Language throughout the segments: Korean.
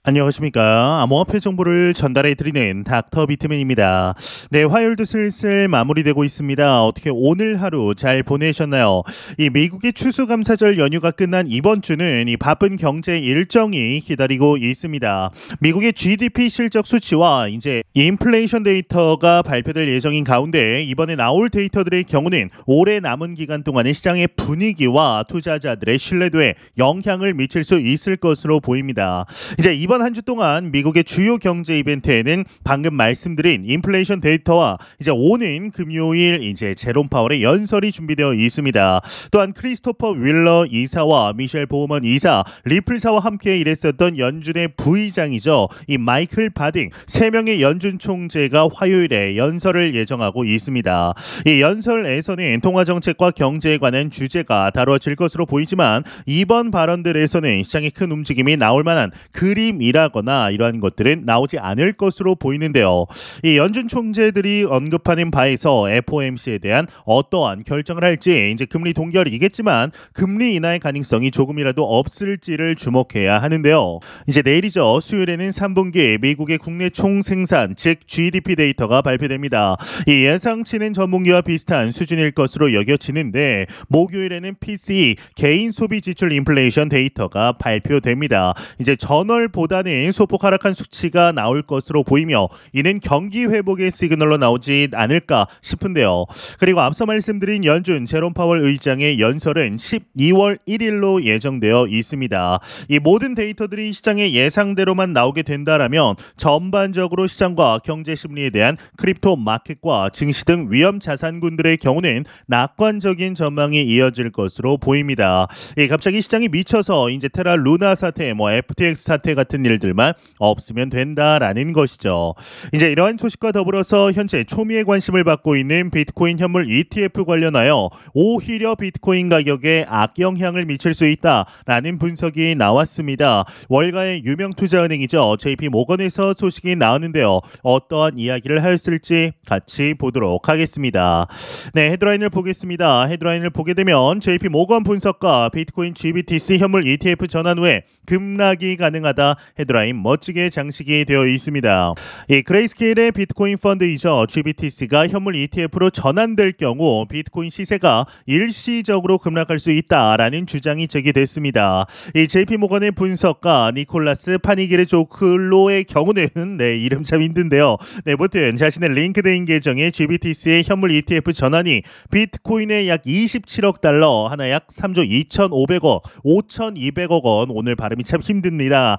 안녕하십니까. 암호화폐 정보를 전달해 드리는 닥터 비트맨입니다. 네, 화요일도 슬슬 마무리되고 있습니다. 어떻게 오늘 하루 잘 보내셨나요? 이 미국의 추수감사절 연휴가 끝난 이번 주는 이 바쁜 경제 일정이 기다리고 있습니다. 미국의 GDP 실적 수치와 이제 인플레이션 데이터가 발표될 예정인 가운데 이번에 나올 데이터들의 경우는 올해 남은 기간 동안의 시장의 분위기와 투자자들의 신뢰도에 영향을 미칠 수 있을 것으로 보입니다. 이제 이번 한 주 동안 미국의 주요 경제 이벤트에는 방금 말씀드린 인플레이션 데이터와 이제 오는 금요일 이제 제롬 파월의 연설이 준비되어 있습니다. 또한 크리스토퍼 윌러 이사와 미셸 보우먼 이사, 리플사와 함께 일했었던 연준의 부의장이죠. 이 마이클 바딩 세 명의 연준 총재가 화요일에 연설을 예정하고 있습니다. 이 연설에서는 통화 정책과 경제에 관한 주제가 다뤄질 것으로 보이지만 이번 발언들에서는 시장에 큰 움직임이 나올 만한 그림이라거나 이러한 것들은 나오지 않을 것으로 보이는데요. 이 연준 총재들이 언급하는 바에서 FOMC에 대한 어떠한 결정을 할지 이제 금리 동결이겠지만 금리 인하의 가능성이 조금이라도 없을지를 주목해야 하는데요. 이제 내일이죠. 수요일에는 3분기 미국의 국내 총생산 즉 GDP 데이터가 발표됩니다. 이 예상치는 전분기와 비슷한 수준일 것으로 여겨지는데 목요일에는 PCE 개인 소비 지출 인플레이션 데이터가 발표됩니다. 이제 전월보다는 소폭 하락한 수치가 나올 것으로 보이며 이는 경기 회복의 시그널로 나오지 않을까 싶은데요. 그리고 앞서 말씀드린 연준 제롬 파월 의장의 연설은 12월 1일로 예정되어 있습니다. 이 모든 데이터들이 시장의 예상대로만 나오게 된다라면 전반적으로 시장과 경제 심리에 대한 크립토 마켓과 증시 등 위험 자산군들의 경우는 낙관적인 전망이 이어질 것으로 보입니다. 갑자기 시장이 미쳐서 이제 테라 루나 사태, FTX 사태 같은 일들만 없으면 된다라는 것이죠. 이제 이러한 소식과 더불어서 현재 초미의 관심을 받고 있는 비트코인 현물 ETF 관련하여 오히려 비트코인 가격에 악영향을 미칠 수 있다라는 분석이 나왔습니다. 월가의 유명 투자은행이죠. JP 모건에서 소식이 나왔는데요. 어떠한 이야기를 하였을지 같이 보도록 하겠습니다. 네, 헤드라인을 보겠습니다. 헤드라인을 보게 되면 JP 모건 분석가 비트코인 GBTC 현물 ETF 전환 후에 급락이 가능하다 헤드라인 멋지게 장식이 되어 있습니다. 이 그레이스케일의 비트코인 펀드이죠. GBTC가 현물 ETF로 전환될 경우 비트코인 시세가 일시적으로 급락할 수 있다라는 주장이 제기됐습니다. 이 JP모건의 분석가 니콜라스 파니기르조클로의 경우는 이름 참 힘든데요. 무튼 자신의 링크드인 계정에 GBTC의 현물 ETF 전환이 비트코인의 약 27억 달러, 하나 약 3조 2,500억, 5,200억 원, 오늘 발음이 참 힘듭니다.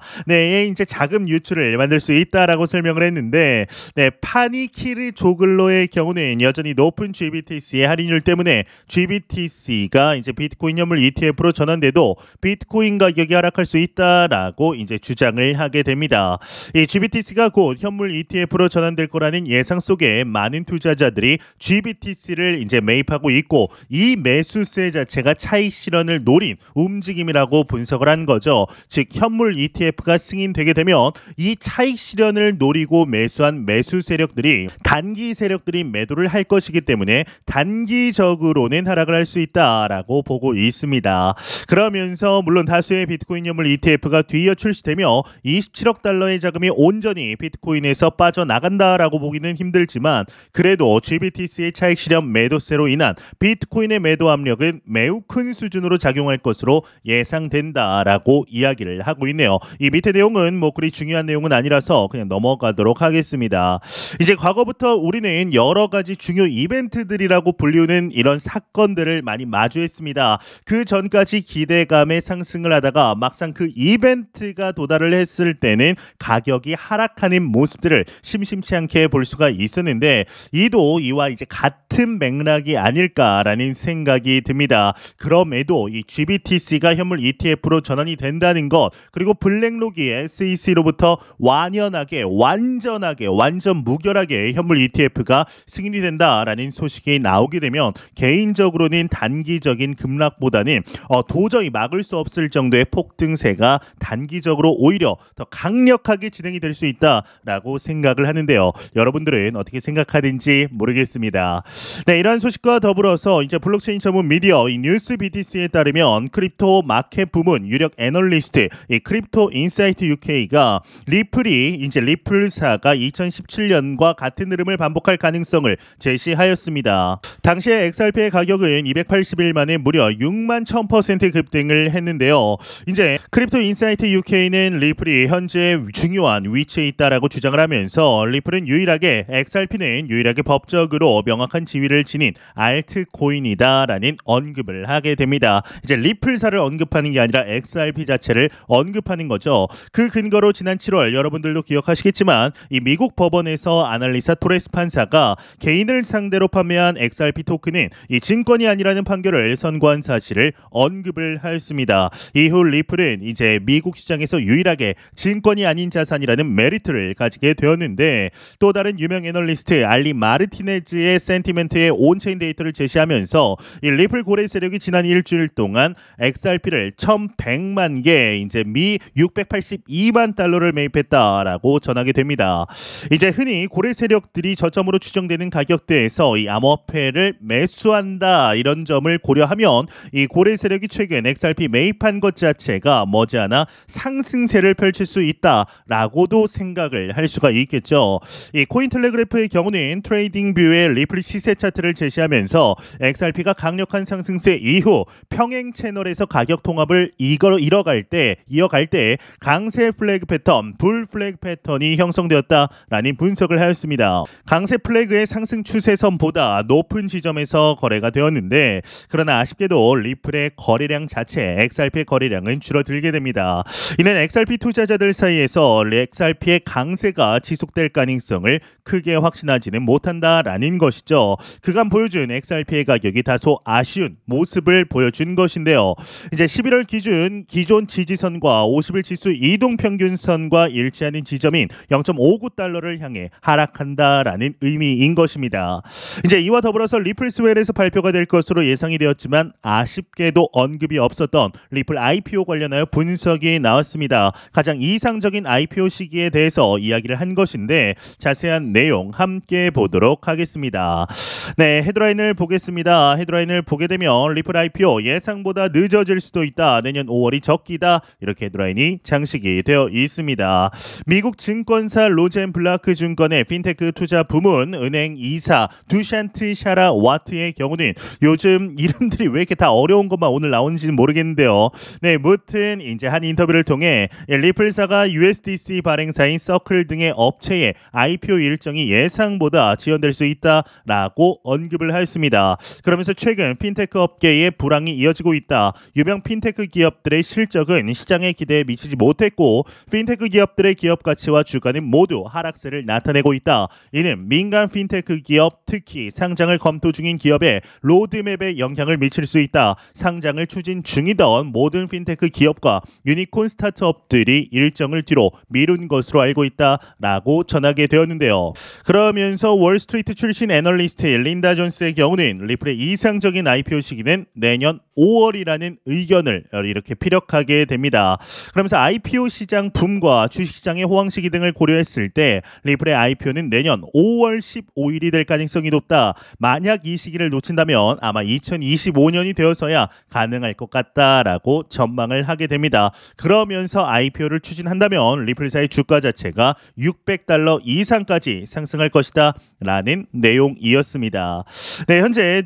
이제 자금 유출을 만들 수 있다라고 설명을 했는데, 파니키르 조글로의 경우는 여전히 높은 GBTC의 할인율 때문에 GBTC가 이제 비트코인 현물 ETF로 전환돼도 비트코인 가격이 하락할 수 있다라고 이제 주장을 하게 됩니다. 이 GBTC가 곧 현물 ETF로 전환될 거라는 예상 속에 많은 투자자들이 GBTC를 이제 매입하고 있고 이 매수세 자체가 차익 실현을 노린 움직임이라고 분석을 한 거죠. 즉 현물 ETF가 승인되게 되면 이 차익 실현을 노리고 매수한 매수 세력들이 단기 세력들이 매도를 할 것이기 때문에 단기적으로는 하락을 할 수 있다라고 보고 있습니다. 그러면서 물론 다수의 비트코인 현물 ETF가 뒤이어 출시되며 27억 달러의 자금이 온전히 비트코인에서 빠져나간다라고 보기는 힘들지만 그래도 GBTC의 차익 실현 매도세로 인한 비트코인의 매도 압력은 매우 큰 수준으로 작용할 것으로 예상된다라고 이야기를 하고 있네요. 이 밑에 내용은 그리 중요한 내용은 아니라서 그냥 넘어가도록 하겠습니다. 이제 과거부터 우리는 여러 가지 중요 이벤트들이라고 불리우는 이런 사건들을 많이 마주했습니다. 그 전까지 기대감에 상승을 하다가 막상 그 이벤트가 도달을 했을 때는 가격이 하락하는 모습들을 심심치 않게 볼 수가 있었는데 이도 이와 이제 같은 맥락이 아닐까라는 생각이 듭니다. 그럼에도 이 GBTC가 현물 ETF로 전환이 된다는 것, 그리고 블랙록이 SEC로부터 완전하게 완전 무결하게 현물 ETF가 승인이 된다라는 소식이 나오게 되면 개인적으로는 단기적인 급락보다는 도저히 막을 수 없을 정도의 폭등세가 단기적으로 오히려 더 강력하게 진행이 될 수 있다라고 생각을 하는데요. 여러분들은 어떻게 생각하는지 모르겠습니다. 이러한 소식과 더불어서 이제 블록체인 전문 미디어 이 뉴스 BTC에 따르면 크립토 마켓 부문 유력 애널리스트 이 크립토 인사이트 인사이트 UK가 리플이 이제 리플사가 2017년과 같은 흐름을 반복할 가능성을 제시하였습니다. 당시에 XRP의 가격은 280일 만에 무려 6만 1000% 급등을 했는데요. 이제 크립토 인사이트 UK는 리플이 현재 중요한 위치에 있다라고 주장을 하면서 리플은 유일하게 XRP는 유일하게 법적으로 명확한 지위를 지닌 알트코인이다라는 언급을 하게 됩니다. 이제 리플사를 언급하는 게 아니라 XRP 자체를 언급하는 거죠. 그 근거로 지난 7월 여러분들도 기억하시겠지만 이 미국 법원에서 아날리사 토레스 판사가 개인을 상대로 판매한 XRP 토큰은 이 증권이 아니라는 판결을 선고한 사실을 언급을 하였습니다. 이후 리플은 이제 미국 시장에서 유일하게 증권이 아닌 자산이라는 메리트를 가지게 되었는데 또 다른 유명 애널리스트 알리 마르티네즈의 센티멘트의 온체인 데이터를 제시하면서 이 리플 고래 세력이 지난 일주일 동안 XRP를 1100만 개 이제 미 682만 달러를 매입했다라고 전하게 됩니다. 이제 흔히 고래 세력들이 저점으로 추정되는 가격대에서 이 암호화폐를 매수한다 이런 점을 고려하면 이 고래 세력이 최근 XRP 매입한 것 자체가 머지않아 상승세를 펼칠 수 있다라고도 생각을 할 수가 있겠죠. 이 코인텔레그래프의 경우는 트레이딩뷰의 리플 시세 차트를 제시하면서 XRP가 강력한 상승세 이후 평행 채널에서 가격 통합을 이어갈 때 강세 플래그 패턴, 불 플래그 패턴이 형성되었다라는 분석을 하였습니다. 강세 플래그의 상승 추세선보다 높은 지점에서 거래가 되었는데 그러나 아쉽게도 리플의 거래량 자체, XRP의 거래량은 줄어들게 됩니다. 이는 XRP 투자자들 사이에서 XRP의 강세가 지속될 가능성을 크게 확신하지는 못한다라는 것이죠. 그간 보여준 XRP의 가격이 다소 아쉬운 모습을 보여준 것인데요. 이제 11월 기준 기존 지지선과 50일 지수 이동평균선과 일치하는 지점인 0.59달러를 향해 하락한다라는 의미인 것입니다. 이제 이와 더불어서 리플스웰에서 발표가 될 것으로 예상이 되었지만 아쉽게도 언급이 없었던 리플 IPO 관련하여 분석이 나왔습니다. 가장 이상적인 IPO 시기에 대해서 이야기를 한 것인데 자세한 내용 함께 보도록 하겠습니다. 네, 헤드라인을 보겠습니다. 헤드라인을 보게 되면 리플 IPO 예상보다 늦어질 수도 있다. 내년 5월이 적기다. 이렇게 헤드라인이 장식이 되어 있습니다. 미국 증권사 로젠블라크 증권의 핀테크 투자 부문 은행 이사 두샨트 샤라 와트의 경우는 요즘 이름들이 왜 이렇게 다 어려운 것만 오늘 나오는지는 모르겠는데요. 네, 무튼 이제 한 인터뷰를 통해 리플사가 USDC 발행사인 서클 등의 업체의 IPO 일정이 예상보다 지연될 수 있다라고 언급을 하였습니다. 그러면서 최근 핀테크 업계의 불황이 이어지고 있다. 유명 핀테크 기업들의 실적은 시장의 기대에 미치지 못했고 핀테크 기업들의 기업 가치와 주가는 모두 하락세를 나타내고 있다. 이는 민간 핀테크 기업, 특히 상장을 검토 중인 기업의 로드맵에 영향을 미칠 수 있다. 상장을 추진 중이던 모든 핀테크 기업과 유니콘 스타트업들이 일정을 뒤로 미룬 것으로 알고 있다라고 전하게 되었는데요. 그러면서 월스트리트 출신 애널리스트 린다 존스의 경우는 리플의 이상적인 IPO 시기는 내년 5월이라는 의견을 이렇게 피력하게 됩니다. 그러면서 IPO 시장 붐과 주식시장의 호황 시기 등을 고려했을 때 리플의 IPO는 내년 5월 15일이 될 가능성이 높다. 만약 이 시기를 놓친다면 아마 2025년이 되어서야 가능할 것 같다라고 전망을 하게 됩니다. 그러면서 IPO를 추진한다면 리플사의 주가 자체가 600달러 이상까지 상승할 것이다 라는 내용이었습니다. 네, 현재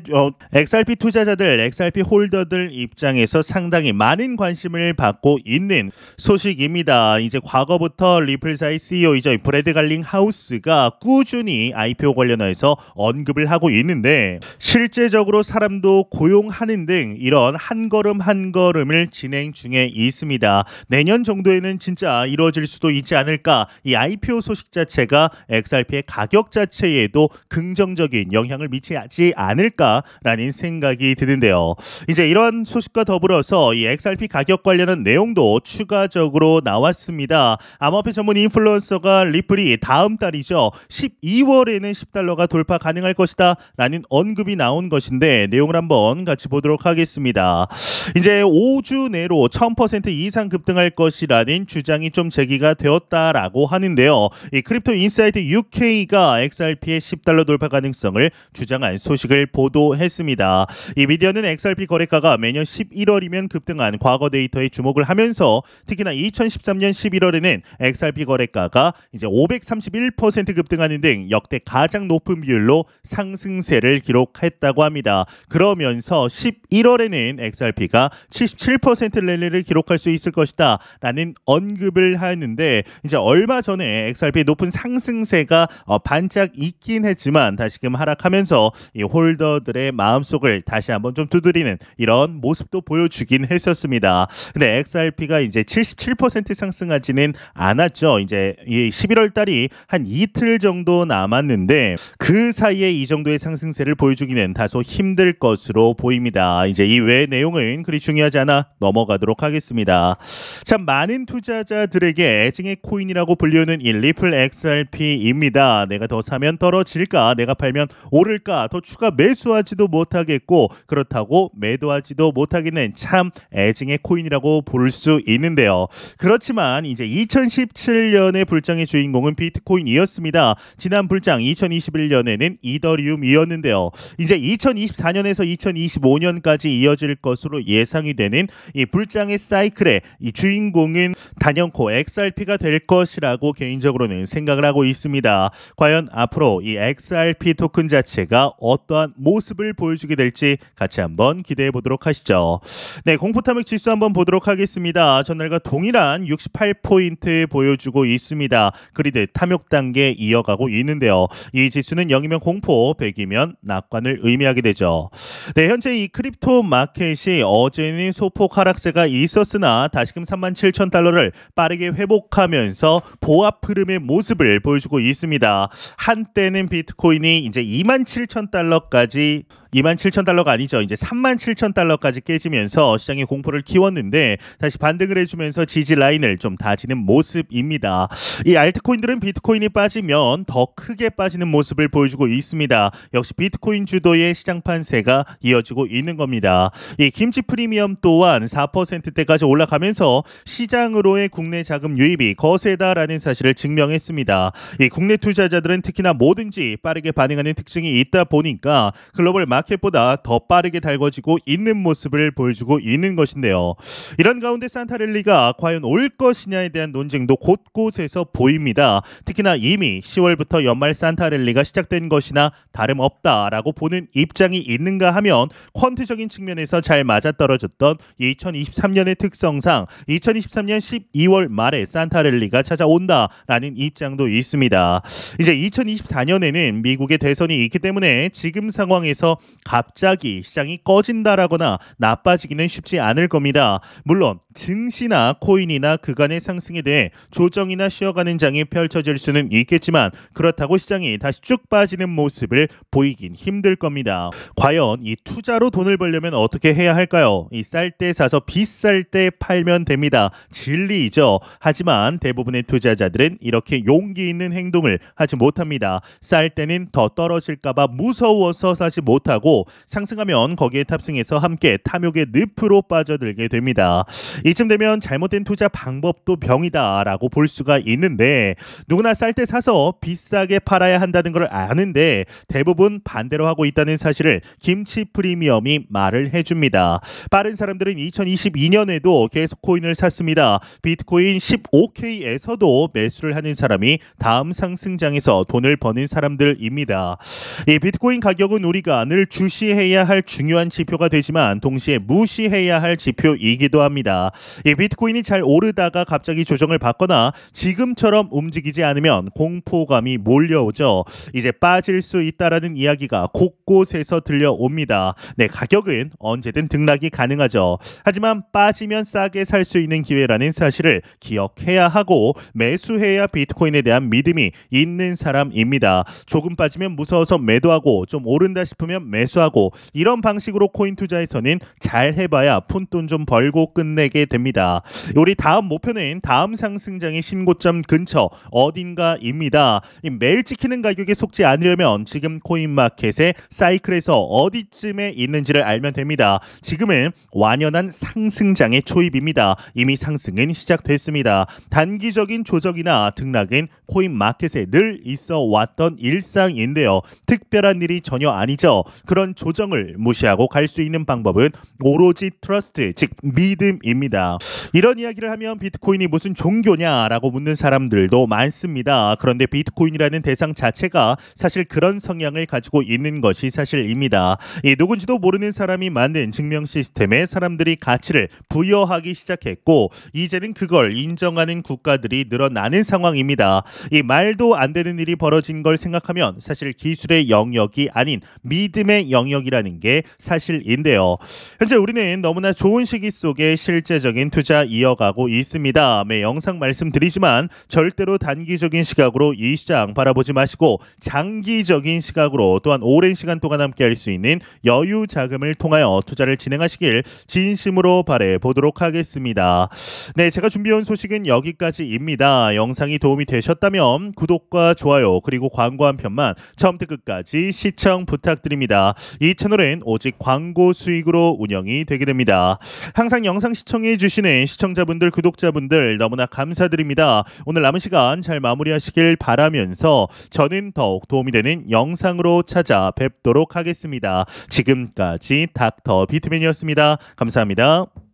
XRP 투자자들, XRP 홀더들 입장에서 상당히 많은 관심을 받고 있는 소식입니다. 이제 과거부터 리플사의 CEO이자 브래드 갈링 하우스가 꾸준히 IPO 관련해서 언급을 하고 있는데 실제적으로 사람도 고용하는 등 이런 한 걸음 한 걸음을 진행 중에 있습니다. 내년 정도에는 진짜 이루어질 수도 있지 않을까. 이 IPO 소식 자체가 XRP의 가격 자체에도 긍정적인 영향을 미치지 않을까라는 생각이 드는데요. 이제 이런 소식과 더불어서 이 XRP 가격 관련한 내용도 추가적으로 나왔습니다. 암호화폐 전문 인플루언서가 리플이 다음 달이죠. 12월에는 10달러가 돌파 가능할 것이다 라는 언급이 나온 것인데 내용을 한번 같이 보도록 하겠습니다. 이제 5주 내로 1000% 이상 급등할 것이라는 주장이 좀 제기가 되었다라고 하는데요. 이 크립토 인사이트 UK가 XRP의 10달러 돌파 가능성을 주장한 소식을 보도했습니다. 이 미디어는 XRP 거래가가 매년 11월이면 급등한 과거 데이터에 주목을 하면서 특히나 2013년 11월에는 XRP 거래가가 이제 531% 급등하는 등 역대 가장 높은 비율로 상승세를 기록했다고 합니다. 그러면서 11월에는 XRP가 77% 랠리를 기록할 수 있을 것이다 라는 언급을 하였는데, 이제 얼마 전에 XRP의 높은 상승세가 반짝 있긴 했지만 다시금 하락하면서 이 홀더들의 마음속을 다시 한번 좀 두드리는 이런 모습도 보여주긴 했었습니다. 근데 XRP가 이제 77% 상승하지는 않았죠. 이제 이 11월 달이 한 이틀 정도 남았는데 그 사이에 이 정도의 상승세를 보여주기는 다소 힘들 것으로 보입니다. 이제 이 외의 내용은 그리 중요하지 않아 넘어가도록 하겠습니다. 참 많은 투자자들에게 애증의 코인이라고 불리우는 이 리플 XRP입니다. 내가 더 사면 떨어질까, 내가 팔면 오를까, 더 추가 매수하지도 못하겠고 그렇다고 매도하지도 못하겠는 참 애증의 코인이라고 볼 수 있는데요. 그렇지만 이제 2017년의 불장의 주인공은 비트코인이었습니다. 지난 불장 2021년에는 이더리움이었는데요. 이제 2024년에서 2025년까지 이어질 것으로 예상이 되는 이 불장의 사이클의 이 주인공은 단연코 XRP가 될 것이라고 개인적으로는 생각을 하고 있습니다. 과연 앞으로 이 XRP 토큰 자체가 어떠한 모습을 보여주게 될지 같이 한번 기대해 보도록 하시죠. 네, 공포탐욕 지수 한번 보도록 하겠습니다. 전날과 동일한 68포인트 보여주고 있습니다. 그리드 탐욕 단계 이어가고 있는데요. 이 지수는 0이면 공포, 100이면 낙관을 의미하게 되죠. 네, 현재 이 크립토 마켓이 어제는 소폭 하락세가 있었으나 다시금 37,000달러를 빠르게 회복하면서 보합 흐름의 모습을 보여주고 있습니다. 한때는 비트코인이 이제 27,000달러까지 27,000달러가 아니죠. 이제 37,000달러까지 깨지면서 시장의 공포를 키웠는데 다시 반등을 해주면서 지지 라인을 좀 다지는 모습입니다. 이 알트코인들은 비트코인이 빠지면 더 크게 빠지는 모습을 보여주고 있습니다. 역시 비트코인 주도의 시장 판세가 이어지고 있는 겁니다. 이 김치 프리미엄 또한 4%대까지 올라가면서 시장으로의 국내 자금 유입이 거세다라는 사실을 증명했습니다. 이 국내 투자자들은 특히나 뭐든지 빠르게 반응하는 특징이 있다 보니까 글로벌 마켓보다 더 빠르게 달궈지고 있는 모습을 보여주고 있는 것인데요. 이런 가운데 산타랠리가 과연 올 것이냐에 대한 논쟁도 곳곳에서 보입니다. 특히나 이미 10월부터 연말 산타랠리가 시작된 것이나 다름없다라고 보는 입장이 있는가 하면 퀀트적인 측면에서 잘 맞아떨어졌던 2023년의 특성상 2023년 12월 말에 산타랠리가 찾아온다라는 입장도 있습니다. 이제 2024년에는 미국의 대선이 있기 때문에 지금 상황에서 갑자기 시장이 꺼진다라거나 나빠지기는 쉽지 않을 겁니다. 물론 증시나 코인이나 그간의 상승에 대해 조정이나 쉬어가는 장이 펼쳐질 수는 있겠지만 그렇다고 시장이 다시 쭉 빠지는 모습을 보이긴 힘들 겁니다. 과연 이 투자로 돈을 벌려면 어떻게 해야 할까요? 이 쌀 때 사서 비쌀 때 팔면 됩니다. 진리이죠. 하지만 대부분의 투자자들은 이렇게 용기 있는 행동을 하지 못합니다. 쌀 때는 더 떨어질까봐 무서워서 사지 못하고 상승하면 거기에 탑승해서 함께 탐욕의 늪으로 빠져들게 됩니다. 이쯤 되면 잘못된 투자 방법도 병이다라고 볼 수가 있는데 누구나 쌀 때 사서 비싸게 팔아야 한다는 걸 아는데 대부분 반대로 하고 있다는 사실을 김치 프리미엄이 말을 해줍니다. 빠른 사람들은 2022년에도 계속 코인을 샀습니다. 비트코인 15K에서도 매수를 하는 사람이 다음 상승장에서 돈을 버는 사람들입니다. 이 비트코인 가격은 우리가 늘 주시해야 할 중요한 지표가 되지만 동시에 무시해야 할 지표이기도 합니다. 이 비트코인이 잘 오르다가 갑자기 조정을 받거나 지금처럼 움직이지 않으면 공포감이 몰려오죠. 이제 빠질 수 있다라는 이야기가 곳곳에서 들려옵니다. 네, 가격은 언제든 등락이 가능하죠. 하지만 빠지면 싸게 살 수 있는 기회라는 사실을 기억해야 하고 매수해야 비트코인에 대한 믿음이 있는 사람입니다. 조금 빠지면 무서워서 매도하고 좀 오른다 싶으면 매수하고 이런 방식으로 코인 투자에서는 잘 해봐야 푼돈 좀 벌고 끝내게 됩니다. 우리 다음 목표는 다음 상승장의 신고점 근처 어딘가입니다. 매일 찍히는 가격에 속지 않으려면 지금 코인마켓의 사이클에서 어디쯤에 있는지를 알면 됩니다. 지금은 완연한 상승장의 초입입니다. 이미 상승은 시작됐습니다. 단기적인 조정이나 등락은 코인마켓에 늘 있어 왔던 일상인데요. 특별한 일이 전혀 아니죠. 그런 조정을 무시하고 갈 수 있는 방법은 오로지 트러스트, 즉 믿음입니다. 이런 이야기를 하면 비트코인이 무슨 종교냐라고 묻는 사람들도 많습니다. 그런데 비트코인이라는 대상 자체가 사실 그런 성향을 가지고 있는 것이 사실입니다. 누군지도 모르는 사람이 만든 증명 시스템에 사람들이 가치를 부여하기 시작했고 이제는 그걸 인정하는 국가들이 늘어나는 상황입니다. 이 말도 안 되는 일이 벌어진 걸 생각하면 사실 기술의 영역이 아닌 믿음의 영역이라는 게 사실인데요. 현재 우리는 너무나 좋은 시기 속에 실제적인 투자 이어가고 있습니다. 매 영상 말씀드리지만 절대로 단기적인 시각으로 이 시장 바라보지 마시고 장기적인 시각으로 또한 오랜 시간 동안 함께 할 수 있는 여유 자금을 통하여 투자를 진행하시길 진심으로 바래 보도록 하겠습니다. 네, 제가 준비해온 소식은 여기까지입니다. 영상이 도움이 되셨다면 구독과 좋아요 그리고 광고 한 편만 처음부터 끝까지 시청 부탁드립니다. 이 채널은 오직 광고 수익으로 운영이 되게 됩니다. 항상 영상 시청해 주시는 시청자분들 구독자분들 너무나 감사드립니다. 오늘 남은 시간 잘 마무리하시길 바라면서 저는 더욱 도움이 되는 영상으로 찾아뵙도록 하겠습니다. 지금까지 닥터 비트맨이었습니다. 감사합니다.